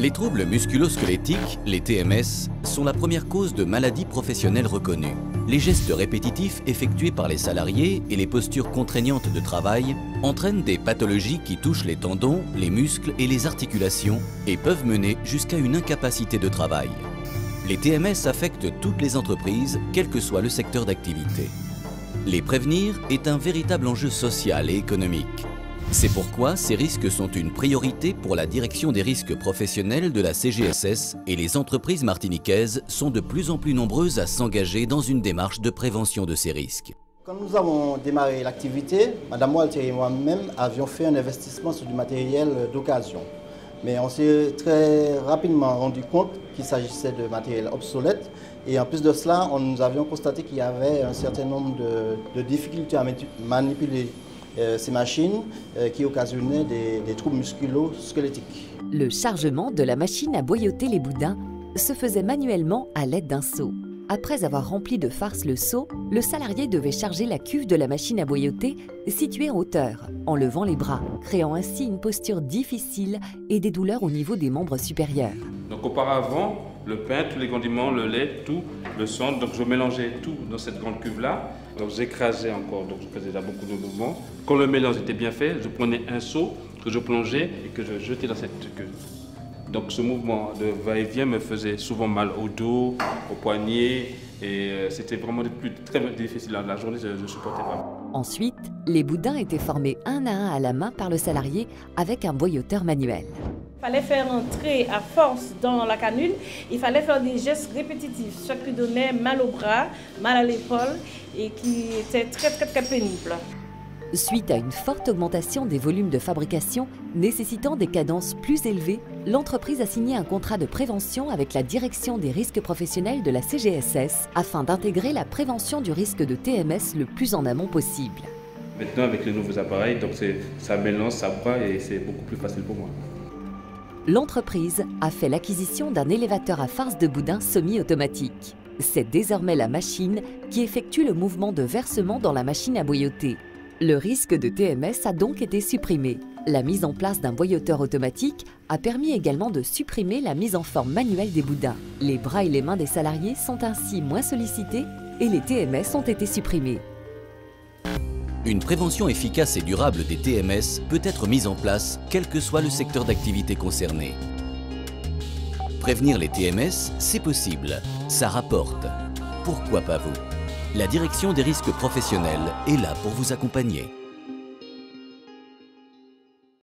Les troubles musculo-squelettiques, les TMS, sont la première cause de maladies professionnelles reconnues. Les gestes répétitifs effectués par les salariés et les postures contraignantes de travail entraînent des pathologies qui touchent les tendons, les muscles et les articulations et peuvent mener jusqu'à une incapacité de travail. Les TMS affectent toutes les entreprises, quel que soit le secteur d'activité. Les prévenir est un véritable enjeu social et économique. C'est pourquoi ces risques sont une priorité pour la direction des risques professionnels de la CGSS et les entreprises martiniquaises sont de plus en plus nombreuses à s'engager dans une démarche de prévention de ces risques. Quand nous avons démarré l'activité, Madame Walter et moi-même avions fait un investissement sur du matériel d'occasion. Mais on s'est très rapidement rendu compte qu'il s'agissait de matériel obsolète et en plus de cela, nous avions constaté qu'il y avait un certain nombre de difficultés à manipuler ces machines qui occasionnaient des troubles musculo-squelettiques. Le chargement de la machine à boyauter les boudins se faisait manuellement à l'aide d'un seau. Après avoir rempli de farce le seau, le salarié devait charger la cuve de la machine à boyauter située en hauteur, en levant les bras, créant ainsi une posture difficile et des douleurs au niveau des membres supérieurs. Donc auparavant, le pain, tous les condiments, le lait, tout, le sang, donc je mélangeais tout dans cette grande cuve-là. Donc j'écrasais encore, donc je faisais déjà beaucoup de mouvements. Quand le mélange était bien fait, je prenais un seau que je plongeais et que je jetais dans cette cuve. Donc ce mouvement de va-et-vient me faisait souvent mal au dos, au poignet et c'était vraiment très difficile. La journée, je ne supportais pas. Ensuite, les boudins étaient formés un à un à la main par le salarié avec un boyauteur manuel. Il fallait faire entrer à force dans la canule, il fallait faire des gestes répétitifs, ce qui donnait mal au bras, mal à l'épaule et qui était très pénible. Suite à une forte augmentation des volumes de fabrication nécessitant des cadences plus élevées, l'entreprise a signé un contrat de prévention avec la direction des risques professionnels de la CGSS afin d'intégrer la prévention du risque de TMS le plus en amont possible. Maintenant, avec les nouveaux appareils, donc ça mélange, ça broie et c'est beaucoup plus facile pour moi. L'entreprise a fait l'acquisition d'un élévateur à farce de boudin semi-automatique. C'est désormais la machine qui effectue le mouvement de versement dans la machine à boyauter. Le risque de TMS a donc été supprimé. La mise en place d'un boyauteur automatique a permis également de supprimer la mise en forme manuelle des boudins. Les bras et les mains des salariés sont ainsi moins sollicités et les TMS ont été supprimés. Une prévention efficace et durable des TMS peut être mise en place quel que soit le secteur d'activité concerné. Prévenir les TMS, c'est possible, ça rapporte. Pourquoi pas vous ? La direction des risques professionnels est là pour vous accompagner.